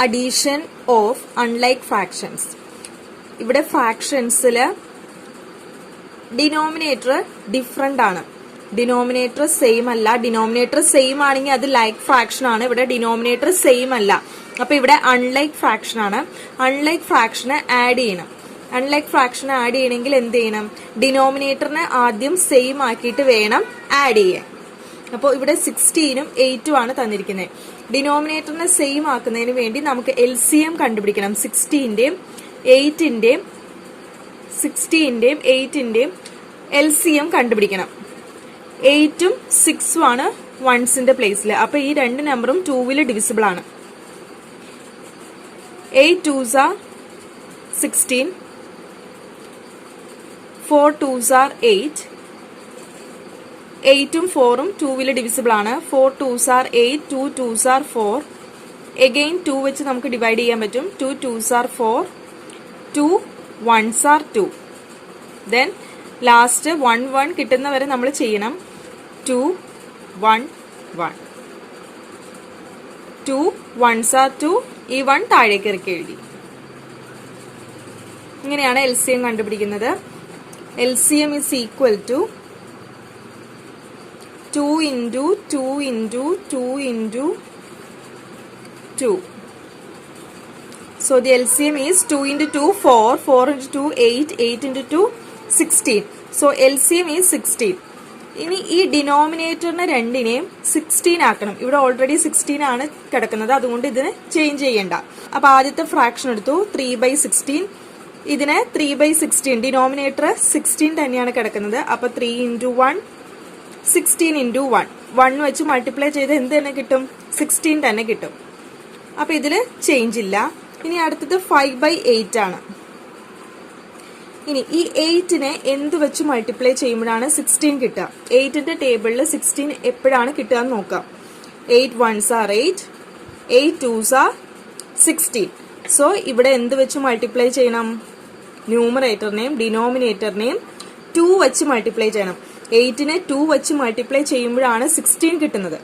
Addition of unlike fractions. ഇവിടെ ഫ്രാക്ഷൻസിൽ denominator different ആണ്. Denominator same അല്ല. ഡിനോമിനേറ്റർ സെയിം ആണെങ്കിൽ അത് ലൈക്ക് ഫ്രാക്ഷൻ ആണ്. ഇവിടെ ഡിനോമിനേറ്റർ സെയിം അല്ല. അപ്പൊ ഇവിടെ അൺലൈക്ക് ഫ്രാക്ഷൻ ആണ്. അൺലൈക്ക് ഫ്രാക്ഷനെ ആഡ് ചെയ്യണം. അൺലൈക്ക് ഫ്രാക്ഷൻ ആഡ് ചെയ്യണമെങ്കിൽ എന്ത് ചെയ്യണം? ഡിനോമിനേറ്ററിനെ ആദ്യം സെയിം ആക്കിയിട്ട് വേണം ആഡ് ചെയ്യാൻ. അപ്പോൾ ഇവിടെ 16ഉം 8ഉം ആണ് തന്നിരിക്കുന്നത്. ഡിനോമിനേറ്ററിനെ സെയിം ആക്കുന്നതിന് വേണ്ടി നമുക്ക് LCM കണ്ടുപിടിക്കണം. 16ന്റെയും 8ന്റെയും LCM കണ്ടുപിടിക്കണം. 8ഉം 6ഉം ആണ് വൺസിന്റെ പ്ലേസിൽ. അപ്പൊ ഈ രണ്ട് നമ്പറും 2 ഡിവിസിബിൾ ആണ്. 8 2s are 16, 4 2s are 8. 8ഉം 4ഉം 2 divisible ആണ്. 4 2s are 8, 2 2s are 4. Again 2 വെച്ച് നമുക്ക് ഡിവൈഡ് ചെയ്യാൻ പറ്റും. 2 2s are 4, 2 1s are 2. Then last 1 1 കിട്ടുന്നവരെ നമ്മൾ ചെയ്യണം. 2 1 1. 2 1s are 2. ഈ 1 താഴേക്ക് ഇറക്കി എഴുതി. ഇങ്ങനെയാണ് LCM കണ്ടുപിടിക്കുന്നത്. LCM is equal to 2 into 2 into 2 into 2. So the LCM is 2 into 2 4, 4 into 2 8, 8 into 2 16. So LCM is 16. ഇനി ഈ ഡിനോമിനേറ്ററിനെ രണ്ടിനെയും 16 ആക്കണം. ഇവിടെ ഓൾറെഡി 16 ആണ് കിടക്കുന്നത്, അതുകൊണ്ട് ഇതിനെ ചേഞ്ച് ചെയ്യണ്ട. അപ്പൊ ആദ്യത്തെ ഫ്രാക്ഷൻ എടുത്തു 3/16. ഇതിനെ 3/16, ഡിനോമിനേറ്റർ 16 തന്നെയാണ് കിടക്കുന്നത്. അപ്പൊ 3 into 1 16 into 1. 1 വെച്ച് മൾട്ടിപ്ലൈ ചെയ്ത് എന്ത് തന്നെ കിട്ടും? 16 തന്നെ കിട്ടും. അപ്പൊ ഇതില് ചേഞ്ച് ഇല്ല. ഇനി അടുത്തത് 5/8 ആണ്. ഇനി ഈ 8നെ എന്ത് വെച്ച് മൾട്ടിപ്ലൈ ചെയ്യുമ്പോഴാണ് 16 കിട്ടുക? 8ന്റെ ടേബിളിൽ 16 എപ്പോഴാണ് കിട്ടുക എന്ന് നോക്കാം. 8 1s are 8, 8 2s are 16. So ഇവിടെ എന്ത് വെച്ച് മൾട്ടിപ്ലൈ ചെയ്യണം? ന്യൂമറേറ്ററിനെയും ഡിനോമിനേറ്ററിനെയും 2 വെച്ച് മൾട്ടിപ്ലൈ ചെയ്യണം. 8നെ 2 വെച്ച് മൾട്ടിപ്ലൈ ചെയ്യുമ്പോഴാണ് 16 കിട്ടുന്നത്.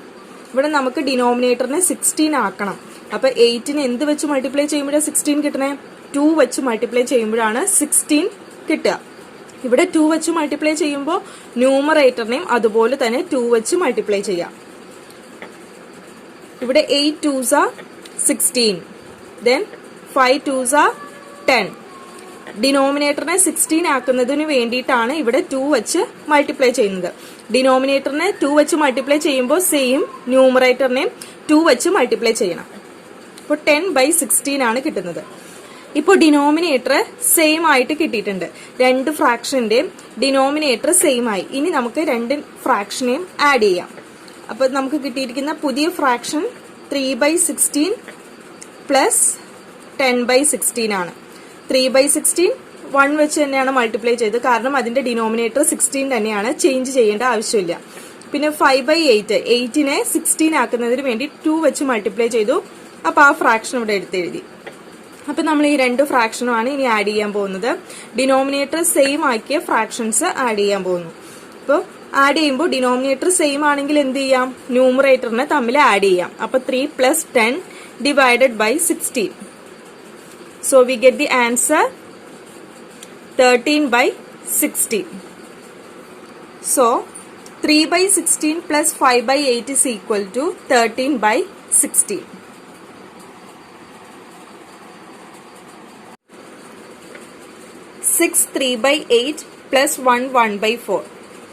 ഇവിടെ നമുക്ക് ഡിനോമിനേറ്ററിനെ 16 ആക്കണം. അപ്പൊ 8നെ എന്ത് വെച്ച് മൾട്ടിപ്ലൈ ചെയ്യുമ്പോഴാണ് 16 കിട്ടണേ? 2 വെച്ച് മൾട്ടിപ്ലൈ ചെയ്യുമ്പോഴാണ് 16 കിട്ടുക. ഇവിടെ 2 വെച്ച് മൾട്ടിപ്ലൈ ചെയ്യുമ്പോൾ ന്യൂമറേറ്ററിനെയും അതുപോലെ തന്നെ 2 വെച്ച് മൾട്ടിപ്ലൈ ചെയ്യാം. ഇവിടെ 8 2s are 16, then 5 2s are 10. ഡിനോമിനേറ്ററിനെ 16 ആക്കുന്നതിന് വേണ്ടിയിട്ടാണ് ഇവിടെ 2 വെച്ച് മൾട്ടിപ്ലൈ ചെയ്യുന്നത്. ഡിനോമിനേറ്ററിനെ 2 വെച്ച് മൾട്ടിപ്ലൈ ചെയ്യുമ്പോൾ സെയിം ന്യൂമറേറ്ററിനെയും 2 വെച്ച് മൾട്ടിപ്ലൈ ചെയ്യണം. അപ്പോൾ 10/16 ആണ് കിട്ടുന്നത്. ഇപ്പോൾ ഡിനോമിനേറ്റർ സെയിം ആയിട്ട് കിട്ടിയിട്ടുണ്ട്. രണ്ട് ഫ്രാക്ഷന്റെയും ഡിനോമിനേറ്റർ സെയിം ആയി. ഇനി നമുക്ക് രണ്ട് ഫ്രാക്ഷനെയും ആഡ് ചെയ്യാം. അപ്പൊ നമുക്ക് കിട്ടിയിരിക്കുന്ന പുതിയ ഫ്രാക്ഷൻ 3/16 പ്ലസ് 10/16 ആണ്. 3/16 1 വെച്ച് തന്നെയാണ് മൾട്ടിപ്ലൈ ചെയ്തത്, കാരണം അതിന്റെ ഡിനോമിനേറ്റർ 16 തന്നെയാണ്, ചേഞ്ച് ചെയ്യേണ്ട ആവശ്യമില്ല. പിന്നെ 5/8, 8നെ 16 ആക്കുന്നതിന് വേണ്ടി 2 വെച്ച് മൾട്ടിപ്ലൈ ചെയ്തു. അപ്പൊ ആ ഫ്രാക്ഷൻ ഇവിടെ എടുത്തെഴുതി. അപ്പൊ നമ്മൾ ഈ രണ്ട് ഫ്രാക്ഷനുമാണ് ഇനി ആഡ് ചെയ്യാൻ പോകുന്നത്. ഡിനോമിനേറ്റർ സെയിം ആക്കിയ ഫ്രാക്ഷൻസ് ആഡ് ചെയ്യാൻ പോകുന്നു. അപ്പോൾ ആഡ് ചെയ്യുമ്പോൾ ഡിനോമിനേറ്റർ സെയിം ആണെങ്കിൽ എന്ത് ചെയ്യാം? ന്യൂമറേറ്ററിനെ തമ്മിൽ ആഡ് ചെയ്യാം. അപ്പൊ 3 + 10 divided by 16. So we get the answer 13/16. So 3/16 plus 5/8 is equal to 13/16. 6 3/8 plus 1 1/4.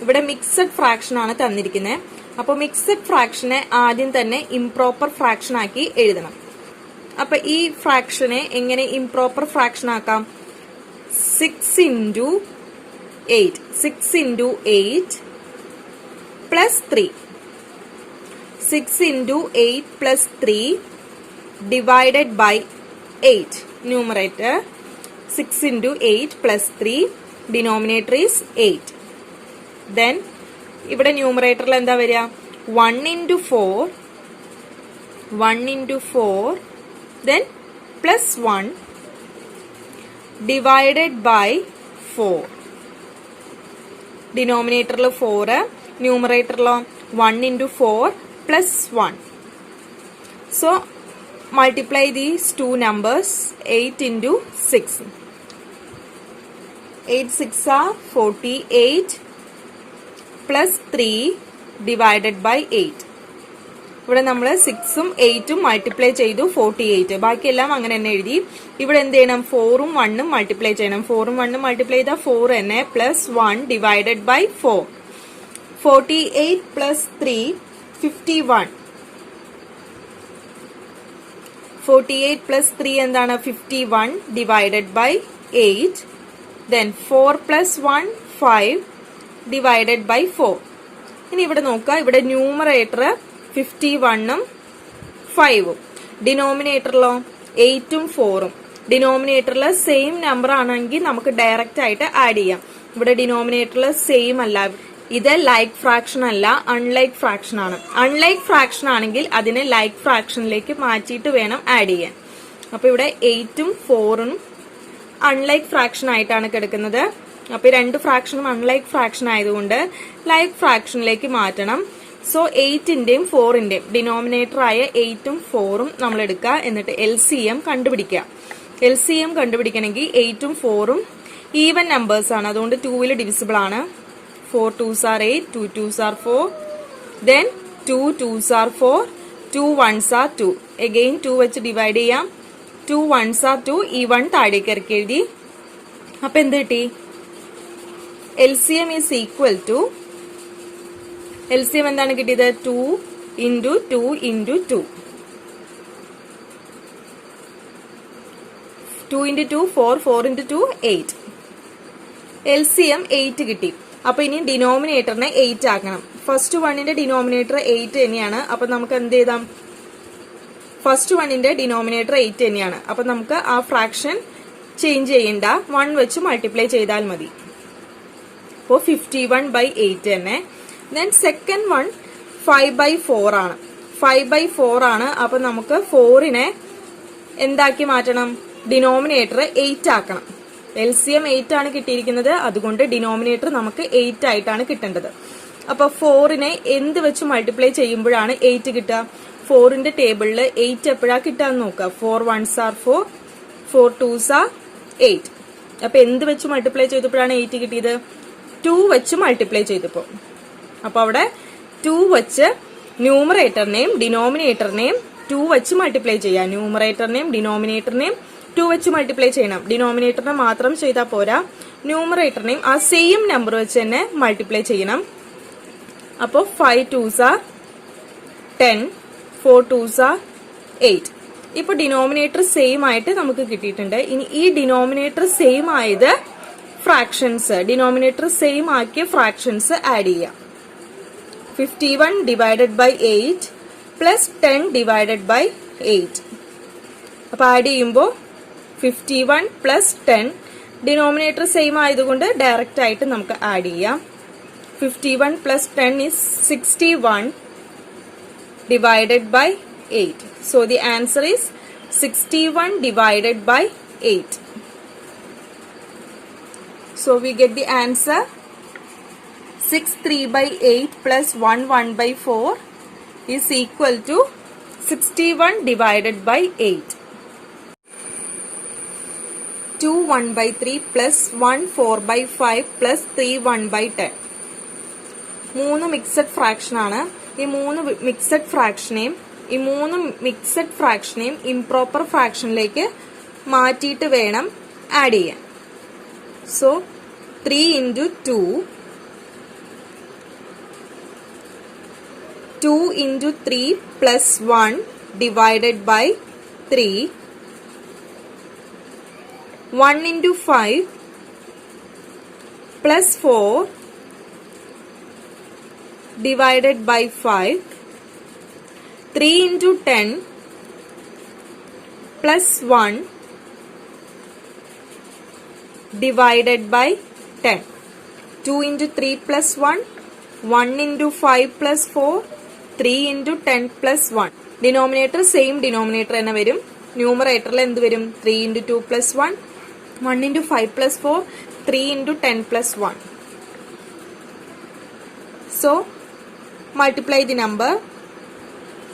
ഇവിടെ മിക്സഡ് ഫ്രാക്ഷൻ ആണ് തന്നിരിക്കുന്നത്. അപ്പോൾ മിക്സഡ് ഫ്രാക്ഷനെ ആദ്യം തന്നെ ഇംപ്രോപ്പർ ഫ്രാക്ഷൻ ആക്കി എഴുതണം. അപ്പൊ ഈ ഫ്രാക്ഷനെ എങ്ങനെ ഇംപ്രോപ്പർ ഫ്രാക്ഷൻ ആക്കാം? 6 into 8. 6 into 8 plus 3. 6 into 8 plus 3 divided by 8. Numerator 6 into 8 plus 3. Denominator is 8. Then ഇവിടെ ന്യൂമറേറ്ററിൽ എന്താ വരിക? 1 into 4. 1 into 4. Then plus 1 divided by 4. Denominator 4, numerator 1 into 4 plus 1. So multiply these two numbers. 8 into 6. 8 6 are 48 plus 3 divided by 8. ഇവിടെ നമ്മൾ 6ഉം 8ഉം multiply ചെയ്തു 48. ബാക്കിയെല്ലാം അങ്ങനെ തന്നെ എഴുതി. ഇവിടെ എന്ത് ചെയ്യണം? 4ഉം 1ഉം മൾട്ടിപ്ലൈ ചെയ്യണം. 4ഉം 1ഉം മൾട്ടിപ്ലൈ ചെയ്താൽ 4 തന്നെ plus 1 divided by 4. 48 plus 3 51. 48 plus 3 എന്താണ്? 51 divided by 8. Then 4 plus 1 5 divided by 4. ഇനി ഇവിടെ നോക്കുക. ഇവിടെ ന്യൂമറേറ്റർ 51ഉം 5ഉം, ഡിനോമിനേറ്ററിലോ 8ഉം 4ഉം. ഡിനോമിനേറ്ററിൽ സെയിം നമ്പർ ആണെങ്കിൽ നമുക്ക് ഡയറക്റ്റ് ആയിട്ട് ആഡ് ചെയ്യാം. ഇവിടെ ഡിനോമിനേറ്ററിൽ സെയിം അല്ല. ഇത് ലൈക്ക് ഫ്രാക്ഷൻ അല്ല, അൺലൈക്ക് ഫ്രാക്ഷൻ ആണ്. അൺലൈക്ക് ഫ്രാക്ഷൻ ആണെങ്കിൽ അതിനെ ലൈക്ക് ഫ്രാക്ഷനിലേക്ക് മാറ്റിയിട്ട് വേണം ആഡ് ചെയ്യാൻ. അപ്പൊ ഇവിടെ 8ഉം 4ഉം അൺലൈക്ക് ഫ്രാക്ഷൻ ആയിട്ടാണ് കിടക്കുന്നത്. അപ്പൊ ഈ രണ്ട് ഫ്രാക്ഷനും അൺലൈക്ക് ഫ്രാക്ഷൻ ആയതുകൊണ്ട് ലൈക്ക് ഫ്രാക്ഷനിലേക്ക് മാറ്റണം. സോ 8ന്റെയും 4ന്റെയും ഡിനോമിനേറ്റർ ആയ 8ഉം 4ഉം നമ്മൾ എടുക്കുക. എന്നിട്ട് LCM കണ്ടുപിടിക്കുക. LCM കണ്ടുപിടിക്കണമെങ്കിൽ 8ഉം 4ഉം ഈവൻ നമ്പേഴ്സ് ആണ്, അതുകൊണ്ട് 2ൽ ഡിവിസിബിൾ ആണ്. 4 2s are 8, 2 2s are 4, then 2 2s are 4, 2 1s are 2. Again 2 വെച്ച് ഡിവൈഡ് ചെയ്യാം. 2 1s are 2, ഈ 1 താഴേക്ക് ഇറക്കി എഴുതി. അപ്പൊ എന്ത് കിട്ടി? LCM is equal to, LCM എന്താണ് കിട്ടിയത്? 2 into 2 into 2. 2 into 2 4, 4 into 2 8. LCM 8 കിട്ടി. അപ്പൊ ഇനി ഡിനോമിനേറ്ററിനെ 8 ആക്കണം. ഫസ്റ്റ് വണ്ണിന്റെ ഡിനോമിനേറ്റർ 8 തന്നെയാണ്. അപ്പൊ നമുക്ക് എന്ത് ചെയ്താം? ഫസ്റ്റ് വണ്ണിന്റെ ഡിനോമിനേറ്റർ 8 തന്നെയാണ്. അപ്പൊ നമുക്ക് ആ ഫ്രാക്ഷൻ ചേഞ്ച് ചെയ്യണ്ട, 1 വെച്ച് മൾട്ടിപ്ലൈ ചെയ്താൽ മതി. അപ്പോ 51/8 തന്നെ. ദെൻ സെക്കൻഡ് വൺ 5/4 ആണ്. 5/4 ആണ്. അപ്പൊ നമുക്ക് 4നെ എന്താക്കി മാറ്റണം? ഡിനോമിനേറ്റർ 8 ആക്കണം. LCM 8 ആണ് കിട്ടിയിരിക്കുന്നത്, അതുകൊണ്ട് ഡിനോമിനേറ്റർ നമുക്ക് 8 ആയിട്ടാണ് കിട്ടേണ്ടത്. അപ്പൊ 4നെ എന്ത് വെച്ച് മൾട്ടിപ്ലൈ ചെയ്യുമ്പോഴാണ് 8 കിട്ടുക? 4ന്റെ ടേബിളിൽ 8 എപ്പോഴാ കിട്ടാന്ന് നോക്കുക. 4 1s are 4, 4 2s are 8. അപ്പൊ എന്ത് വെച്ച് മൾട്ടിപ്ലൈ ചെയ്തപ്പോഴാണ് 8 കിട്ടിയത്? 2 വെച്ച് മൾട്ടിപ്ലൈ ചെയ്തപ്പോ. അപ്പൊ അവിടെ 2 വെച്ച് ന്യൂമറേറ്ററിനെയും ഡിനോമിനേറ്ററിനെയും 2 വെച്ച് മൾട്ടിപ്ലൈ ചെയ്യാം. ന്യൂമറേറ്ററിനെയും ഡിനോമിനേറ്ററിനെയും 2 വെച്ച് മൾട്ടിപ്ലൈ ചെയ്യണം. ഡിനോമിനേറ്ററിനെ മാത്രം ചെയ്താൽ പോരാ, ന്യൂമറേറ്ററിനെയും ആ സെയിം നമ്പർ വെച്ച് തന്നെ മൾട്ടിപ്ലൈ ചെയ്യണം. അപ്പോ 5 2s are 10, 4 2s are 8. ഇപ്പൊ ഡിനോമിനേറ്റർ സെയിം ആയിട്ട് നമുക്ക് കിട്ടിയിട്ടുണ്ട്. ഇനി ഈ ഡിനോമിനേറ്റർ സെയിം ആയത് ഫ്രാക്ഷൻസ്, ഡിനോമിനേറ്റർ സെയിം ആക്കിയ ഫ്രാക്ഷൻസ് ആഡ് ചെയ്യാം. 51 divided by 8 plus 10 divided by 8. അപ്പൊ ആഡ് ചെയ്യുമ്പോൾ 51 plus 10, ഡിനോമിനേറ്റർ സെയിം ആയതുകൊണ്ട് ഡയറക്റ്റ് ആയിട്ട് നമുക്ക് ആഡ് ചെയ്യാം. 51 plus 10 is 61 divided by 8. So the answer is 61 divided by 8. So we get the answer 6/3/8 plus 1/4 is equal to 61 divided by 8. 2 1/3 plus 1 4/5 plus 3 1/10. 3 mixed fraction ആണ്. ഈ 3 mixed ഫ്രാക്ഷനെയും improper ഫ്രാക്ഷനിലേക്ക് മാറ്റിയിട്ട് വേണം add ചെയ്യാൻ. So 3 into 2, 2 into 3 plus 1 divided by 3, 1 into 5 plus 4 divided by 5, 3 into 10 plus 1 divided by 10. 2 into 3 plus 1, 1 into 5 plus 4, 3 into 10 plus 1. Denominator same denominator തന്നെ വരും. ന്യൂമറേറ്ററിൽ എന്ത് വരും? 3 into 2 plus 1, 1 into 5 plus 4, 3 into 10 plus 1. So multiply the number.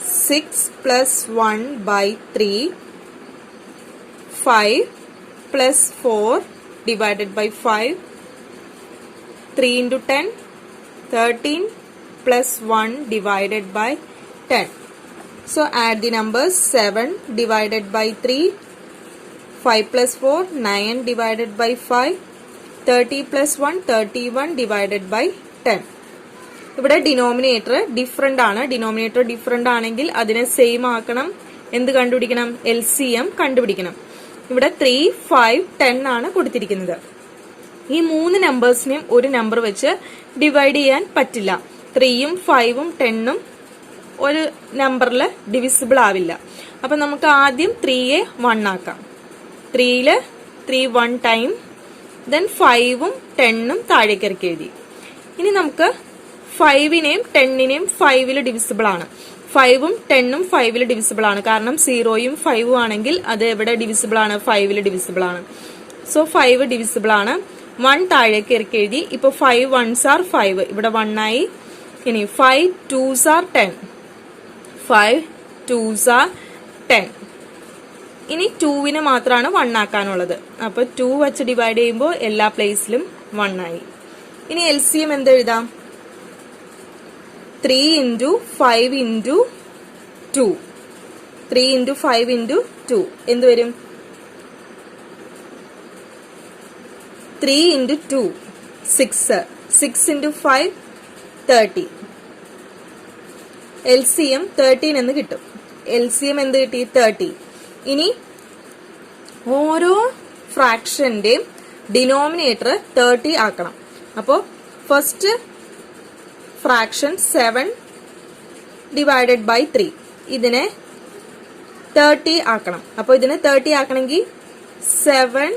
6 plus 1 by 3, 5 plus 4 divided by 5, 3 into 10, 13 plus 1 divided by 10. So add the numbers. 7 divided by 3, 5 plus 4, 9 divided by 5, 30 plus 1, 31 divided by 10. ഇവിടെ denominator different ആണ്. Denominator different ആണെങ്കിൽ അതിനെ same ആക്കണം. എന്ത് കണ്ടുപിടിക്കണം? LCM കണ്ടുപിടിക്കണം. ഇവിടെ 3, 5, 10 ആണ് കൊടുത്തിരിക്കുന്നത്. ഈ മൂന്ന് നമ്പേഴ്സിനെയും ഒരു നമ്പർ വെച്ച് ഡിവൈഡ് ചെയ്യാൻ പറ്റില്ല. 3ഉം 5ഉം 10ഉം ഒരു നമ്പറിൽ ഡിവിസിബിൾ ആവില്ല. അപ്പൊ നമുക്ക് ആദ്യം 3യെ 1 ആക്കാം. 3യില് 3 1 ടൈം, ദെൻ 5ഉം 10ഉം താഴേക്ക് ഇറക്കി എഴുതി. ഇനി നമുക്ക് 5നെയും 10നെയും 5ൽ ഡിവിസിബിൾ ആണ്. 5ഉം 10ഉം 5ൽ ഡിവിസിബിൾ ആണ്. കാരണം 0യും 5ഉം ആണെങ്കിൽ അത് എവിടെ ഡിവിസിബിൾ ആണ്? 5ൽ ഡിവിസിബിൾ ആണ്. സോ 5 ഡിവിസിബിൾ ആണ്. 1 താഴേക്ക് ഇറക്കി എഴുതി. ഇപ്പൊ 5 1s are 5, ഇവിടെ 1 ആയി. ഇനി 5 2s are 10, 5 2s are 10. ഇനി 2വിനെ മാത്രമാണ് 1 ആക്കാനുള്ളത്. അപ്പൊ 2 വെച്ച് ഡിവൈഡ് ചെയ്യുമ്പോൾ എല്ലാ പ്ലേസിലും 1 ആയി. ഇനി LCM എന്ത് എഴുതാം? 3 into 5 into 2. 3 into 5 into 2 എന്ത് വരും? 3 into 2 6. 6 into 5 30. LCM 13 എന്ന് കിട്ടും. LCM എന്ത് കിട്ടി? 30. ഇനി ഓരോ ഫ്രാക്ഷന്റെയും ഡിനോമിനേറ്റർ 30 ആക്കണം. അപ്പോ ഫസ്റ്റ് ഫ്രാക്ഷൻ 7 ഡിവൈഡഡ് ബൈ 3, ഇതിനെ 30 ആക്കണം. അപ്പൊ ഇതിനെ 30 ആക്കണമെങ്കിൽ 7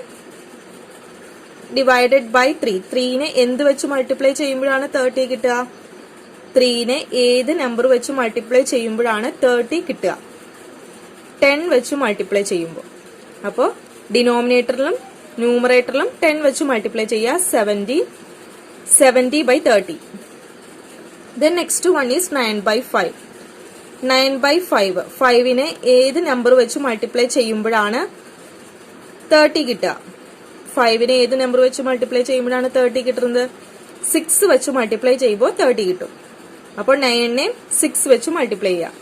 ഡിവൈഡഡ് ബൈ 3. 3നെ എന്ത് വെച്ച് മൾട്ടിപ്ലൈ ചെയ്യുമ്പോഴാണ് 30 കിട്ടുക? 3നെ ഏത് നമ്പർ വെച്ച് മൾട്ടിപ്ലൈ ചെയ്യുമ്പോഴാണ് 30 കിട്ടുക? 10 വെച്ച് മൾട്ടിപ്ലൈ ചെയ്യുമ്പോൾ. അപ്പോൾ ഡിനോമിനേറ്ററിലും ന്യൂമറേറ്ററിലും 10 വെച്ച് മൾട്ടിപ്ലൈ ചെയ്യുക. 70 by 30. Then next one is 9 by 5. 9 by 5. 5നെ ഏത് നമ്പർ വെച്ച് മൾട്ടിപ്ലൈ ചെയ്യുമ്പോഴാണ് 30 കിട്ടുക? 5നെ ഏത് നമ്പർ വെച്ച് മൾട്ടിപ്ലൈ ചെയ്യുമ്പോഴാണ് 30 കിട്ടുന്നത്? 6 വെച്ച് മൾട്ടിപ്ലൈ ചെയ്യുമ്പോൾ 30 കിട്ടും. അപ്പോൾ 9നെ 6 വെച്ച് മൾട്ടിപ്ലൈ ചെയ്യാം.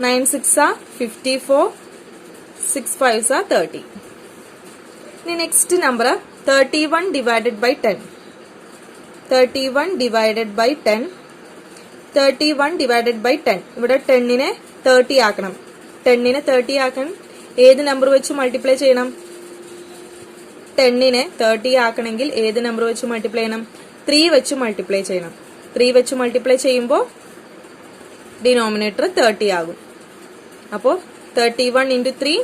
9 6 are 54, 6 5s are 30. ഇനി next number 31 divided by 10. 31 divided by 10. 31 divided by 10. ഇവിടെ 10നെ 30 ആക്കണം. 10നെ 30 ആക്കണം. ഏത് നമ്പർ വെച്ച് മൾട്ടിപ്ലൈ ചെയ്യണം? 10നെ 30 ആക്കണമെങ്കിൽ ഏത് നമ്പർ വെച്ച് മൾട്ടിപ്ലൈ ചെയ്യണം? 3 വെച്ച് മൾട്ടിപ്ലൈ ചെയ്യണം. 3 വെച്ച് മൾട്ടിപ്ലൈ ചെയ്യുമ്പോൾ ഡിനോമിനേറ്റർ 30 ആകും. അപ്പോൾ 31 into 3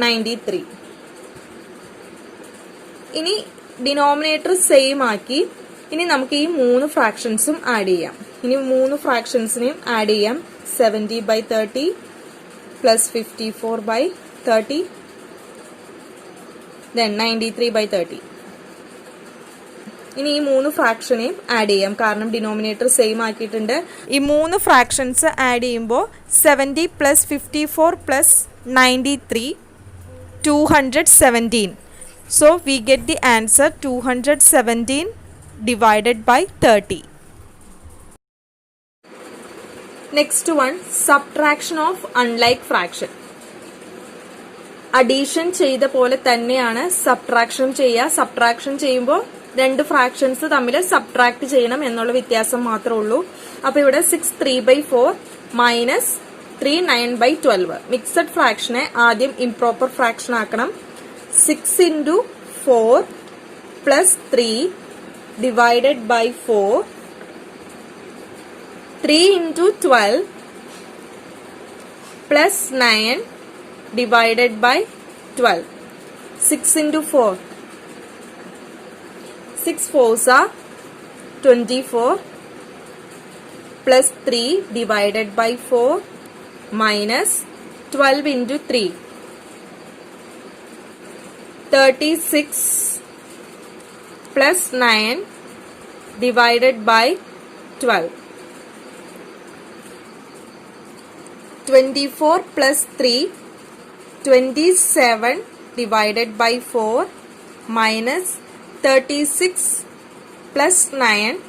93. ഇനി ഡിനോമിനേറ്റർ സെയിം ആക്കി ഇനി നമുക്ക് ഈ മൂന്ന് ഫ്രാക്ഷൻസും ആഡ് ചെയ്യാം. ഇനി മൂന്ന് ഫ്രാക്ഷൻസിനെയും ആഡ് ചെയ്യാം. 70 by 30 plus 54 by 30 then 93 by 30. ഇനി ഈ മൂന്ന് ഫ്രാക്ഷനെയും ആഡ് ചെയ്യാം. കാരണം ഡിനോമിനേറ്റർ സെയിം ആക്കിയിട്ടുണ്ട്. ഈ മൂന്ന് ഫ്രാക്ഷൻസ് ആഡ് ചെയ്യുമ്പോൾ 70 plus 54 plus 93 217. So we get the answer 217 divided by 30. Next one, subtraction of unlike fraction. Addition ചെയ്ത പോലെ തന്നെയാണ് സബ്ട്രാക്ഷൻ ചെയ്യുക. സബ്ട്രാക്ഷൻ ചെയ്യുമ്പോൾ രണ്ട് ഫ്രാക്ഷൻസ് തമ്മിൽ സബ്ട്രാക്ട് ചെയ്യണം എന്നുള്ള വ്യത്യാസം മാത്രമേ ഉള്ളൂ. അപ്പൊ ഇവിടെ 6 3 by 4 മൈനസ് 3 9 by 12. മിക്സഡ് ഫ്രാക്ഷനെ ആദ്യം ഇംപ്രോപ്പർ ഫ്രാക്ഷൻ ആക്കണം. 6 into 4 plus 3 divided by 4. 3 into 12 plus 9 divided by 12. 6 into 4. 6 4s are 24 plus 3 divided by 4 minus 12 into 3. 36 plus 9 divided by 12. 24 plus 3, 27 divided by 4 minus 36 plus 9,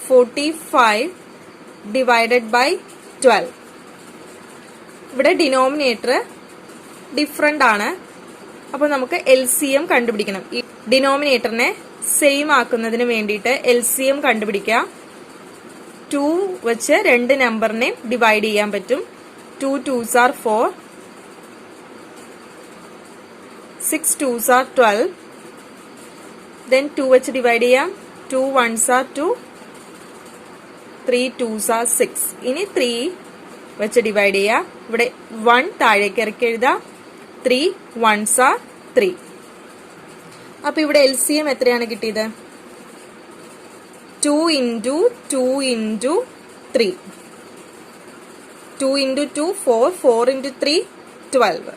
45 divided by 12. ഇവിടെ denominator different ആണ്. അപ്പോൾ നമുക്ക് LCM കണ്ടുപിടിക്കണം. ഈ ഡിനോമിനേറ്ററിനെ same ആക്കുന്നതിന് വേണ്ടിയിട്ട് LCM കണ്ടുപിടിക്കുക. 2 വെച്ച് രണ്ട് നമ്പറിനെ ഡിവൈഡ് ചെയ്യാൻ പറ്റും. 2 2s are 4, 6 2s are 12, then 2 വെച്ച് ഡിവൈഡ് ചെയ്യാം. 2 1s are 2, 3 2s are 6. ഇനി 3 വെച്ച് ഡിവൈഡ് ചെയ്യുക. ഇവിടെ 1 താഴേക്ക് ഇറക്കി എഴുതാം. 3 1s are 3. അപ്പൊ ഇവിടെ LCM എത്രയാണ് കിട്ടിയത്? 2 into 2 into 3. 2 into 2 4, 4 into 3 12.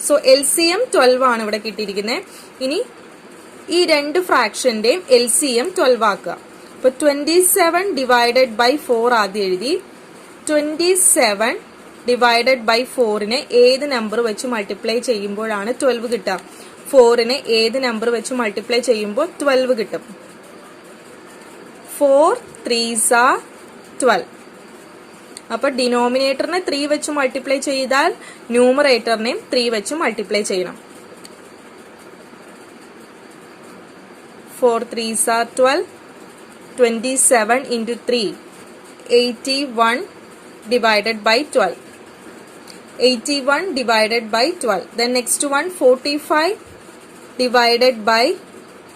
So LCM 12 ആണ് ഇവിടെ കിട്ടിയിരിക്കുന്നത്. ഇനി ഈ രണ്ട് ഫ്രാക്ഷന്റെയും LCM 12 ആക്കുക. അപ്പൊ 27 ഡിവൈഡഡ് ബൈ 4 ആദ്യം എഴുതി. 27 ഡിവൈഡഡ് ബൈ 4നെ ഏത് നമ്പർ വെച്ച് മൾട്ടിപ്ലൈ ചെയ്യുമ്പോഴാണ് 12 കിട്ടുക? 4നെ ഏത് നമ്പർ വെച്ച് മൾട്ടിപ്ലൈ ചെയ്യുമ്പോൾ 12 കിട്ടും? 4 3s are 12. അപ്പൊ ഡിനോമിനേറ്ററിനെ 3 വെച്ച് മൾട്ടിപ്ലൈ ചെയ്താൽ ന്യൂമറേറ്ററിനെയും 3 വെച്ച് മൾട്ടിപ്ലൈ ചെയ്യണം. 4 3s are 12. 27 into 3, 81 divided by 12. 81 divided by 12. Then next one 45 divided by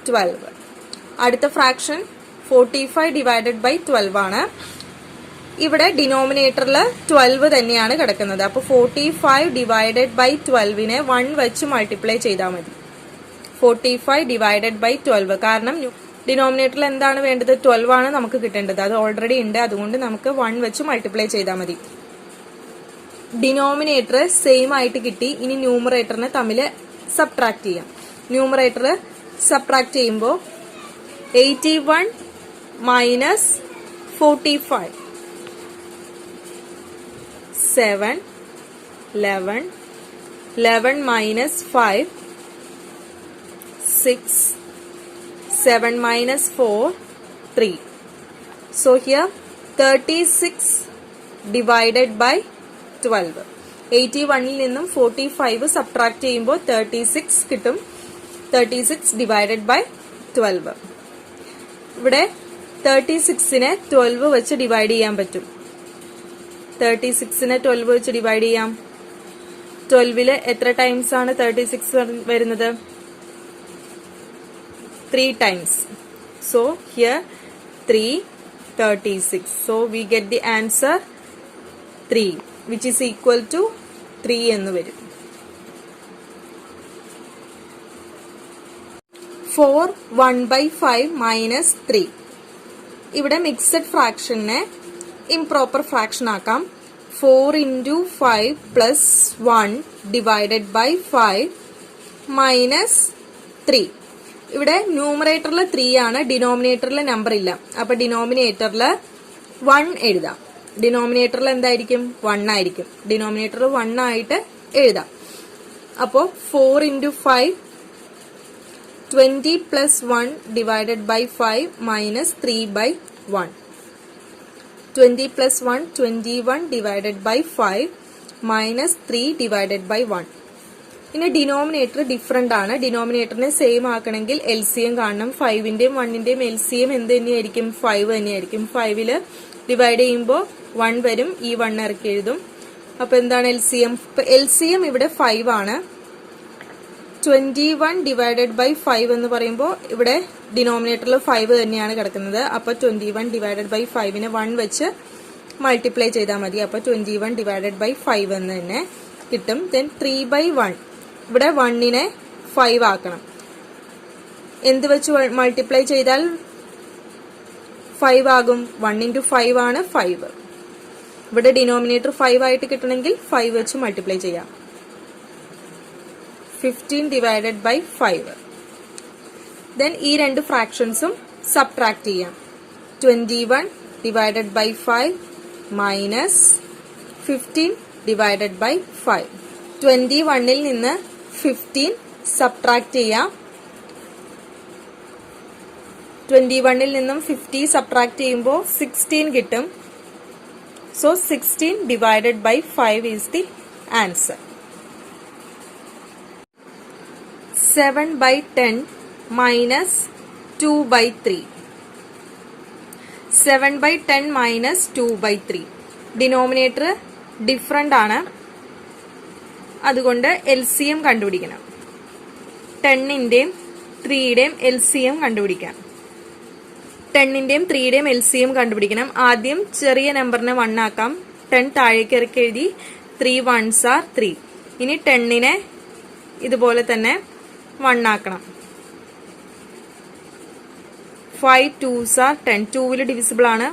12. അടുത്ത ഫ്രാക്ഷൻ 45 divided by 12 ആണ്. ഇവിടെ ഡിനോമിനേറ്ററിൽ 12 തന്നെയാണ് കിടക്കുന്നത്. അപ്പോൾ 45 ഡിവൈഡഡ് ബൈ 12നെ 1 വെച്ച് മൾട്ടിപ്ലൈ ചെയ്താൽ മതി. 45 ഡിവൈഡഡ് ബൈ 12, കാരണം ഡിനോമിനേറ്ററിൽ എന്താണ് വേണ്ടത്? 12 ആണ് നമുക്ക് കിട്ടേണ്ടത്. അത് ഓൾറെഡി ഉണ്ട്, അതുകൊണ്ട് നമുക്ക് 1 വെച്ച് മൾട്ടിപ്ലൈ ചെയ്താൽ മതി. ഡിനോമിനേറ്റർ സെയിം ആയിട്ട് കിട്ടി. ഇനി ന്യൂമറേറ്ററിനെ തമ്മിൽ സബ്ട്രാക്ട് ചെയ്യാം. ന്യൂമറേറ്റർ സബ്ട്രാക്ട് ചെയ്യുമ്പോൾ 81 minus 45, 7, 11, 11 minus 5, 6, 7 minus 4, 3. So here 36 divided by 12. 81ൽ നിന്നും 45 സബ്ട്രാക്ട് ചെയ്യുമ്പോൾ 36 കിട്ടും. 36 divided by 12. ഇവിടെ 36നെ 12 വെച്ച് ഡിവൈഡ് ചെയ്യാൻ പറ്റും. 36നെ 12 വെച്ച് ഡിവൈഡ് ചെയ്യാം. 12ല് എത്ര ടൈംസ് ആണ് 36 വരുന്നത്? 3 times. So here 3 36. So we get the answer 3, which is equal to 3 എന്ന് വരും. 4 1/5 minus 3. ഇവിടെ മിക്സഡ് ഫ്രാക്ഷനെ ഇംപ്രോപ്പർ ഫ്രാക്ഷൻ ആക്കാം. 4 into 5 plus 1 divided by 5 minus 3. ഇവിടെ ന്യൂമറേറ്ററിൽ 3 ആണ്, ഡിനോമിനേറ്ററിൽ നമ്പർ ഇല്ല. അപ്പൊ ഡിനോമിനേറ്ററിൽ 1 എഴുതാം. ഡിനോമിനേറ്ററിൽ എന്തായിരിക്കും? 1 ആയിരിക്കും. ഡിനോമിനേറ്റർ 1 ആയിട്ട് എഴുതാം. അപ്പോ 4 into 5 20 plus 1 divided by 5 minus 3 by 1. 20 plus 1 21 divided by 5 minus 3 divided by 1. ഇനി ഡിനോമിനേറ്റർ ഡിഫറെന്റ് ആണ്. ഡിനോമിനേറ്ററിനെ സെയിം ആക്കണമെങ്കിൽ LCM കാണണം. 5ന്റെയും 1ന്റെയും LCM എന്ത് തന്നെയായിരിക്കും? 5 തന്നെയായിരിക്കും. 5ല് ഡിവൈഡ് ചെയ്യുമ്പോൾ 1 വരും, ഈ 1 ഇറക്കി എഴുതും. അപ്പൊ എന്താണ് LCM? LCM ഇവിടെ 5 ആണ്. 21 divided by 5 എന്ന് പറയുമ്പോൾ ഇവിടെ ഡിനോമിനേറ്ററിൽ 5 തന്നെയാണ് കിടക്കുന്നത്. അപ്പൊ 21 divided by 5നെ 1 വെച്ച് മൾട്ടിപ്ലൈ ചെയ്താൽ മതി. അപ്പൊ 21 divided by 5 എന്ന് തന്നെ കിട്ടും. ദെൻ 3/1, ഇവിടെ 1നെ 5 ആക്കണം. എന്ത് വെച്ച് മൾട്ടിപ്ലൈ ചെയ്താൽ 5 ആകും? 1 into 5 ആണ് 5. ഇവിടെ ഡിനോമിനേറ്റർ 5 ആയിട്ട് കിട്ടണമെങ്കിൽ 5 വെച്ച് മൾട്ടിപ്ലൈ ചെയ്യാം. 15 divided by 5. ദെൻ ഈ രണ്ട് ഫ്രാക്ഷൻസും സബ്ട്രാക്ട് ചെയ്യാം. 21 divided by 5 minus 15 divided by 5. 21ൽ നിന്ന് 15 സബ്ട്രാക്ട് ചെയ്യാം. 21ൽ നിന്നും 50 സബ്ട്രാക്ട് ചെയ്യുമ്പോൾ 16 കിട്ടും. So 16 divided by 5 is the answer. 7 by 10 minus 2 by 3. 7 by 10 minus 2 by 3. Denominator different ആണ്, അതുകൊണ്ട് LCM കണ്ടുപിടിക്കണം. 10ന്റെയും 3യുടെയും LCM കണ്ടുപിടിക്കാം. 10ന്റെയും 3യുടെയും LCM കണ്ടുപിടിക്കണം. ആദ്യം ചെറിയ നമ്പറിനെ 1 ആക്കാം. 10 താഴേക്ക് ഇറക്കി എഴുതി. 3 ones are 3. ഇനി 10നെ ഇതുപോലെ തന്നെ 1 ആക്കണം. 5 2s are 10. 2ൽ ഡിവിസിബിൾ ആണ്.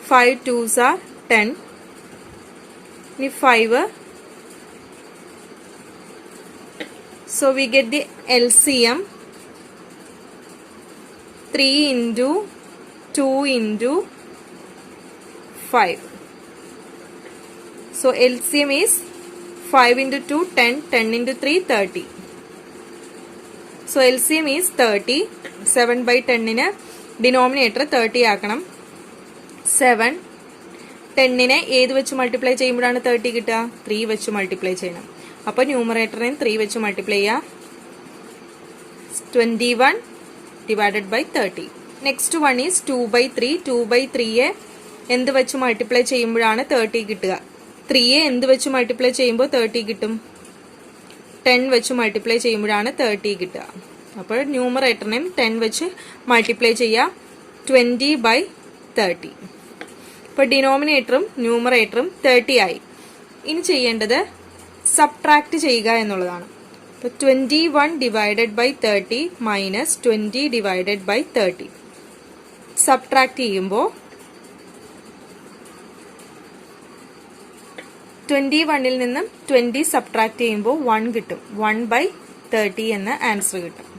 5 2s are 10. ഇനി 5. So we get the LCM 3 into 2 into 5. So LCM is 5 into 2 10, 10 into 3 30. So LCM is 30. 7 by 10ന് denominator 30 ആക്കണം. 7 10നെ ഏത് വെച്ച് മൾട്ടിപ്ലൈ ചെയ്യുമ്പോഴാണ് 30 കിട്ടുക? 3 വെച്ച് മൾട്ടിപ്ലൈ ചെയ്യണം. അപ്പോൾ ന്യൂമറേറ്ററിനെ 3 വെച്ച് മൾട്ടിപ്ലൈ ചെയ്യുക. 21 divided by 30. Next one is 2 by 3. 2 by 3യെ എന്ത് വെച്ച് മൾട്ടിപ്ലൈ ചെയ്യുമ്പോഴാണ് 30 കിട്ടുക? 3യെ എന്ത് വെച്ച് മൾട്ടിപ്ലൈ ചെയ്യുമ്പോൾ 30 കിട്ടും? 10 വെച്ച് മൾട്ടിപ്ലൈ ചെയ്യുമ്പോഴാണ് 30 കിട്ടുക. അപ്പോൾ ന്യൂമറേറ്ററിനെയും 10 വെച്ച് മൾട്ടിപ്ലൈ ചെയ്യുക. 20 by 30. ഇപ്പോൾ ഡിനോമിനേറ്ററും ന്യൂമറേറ്ററും 30 ആയി. ഇനി ചെയ്യേണ്ടത് സബ്ട്രാക്ട് ചെയ്യുക എന്നുള്ളതാണ്. അപ്പോൾ 21 divided by 30 minus 20 divided by 30. Subtract ചെയ്യുമ്പോൾ 21ൽ നിന്നും 20 സബ്ട്രാക്ട് ചെയ്യുമ്പോൾ 1 കിട്ടും. 1 by 30 എന്ന ആൻസർ കിട്ടും.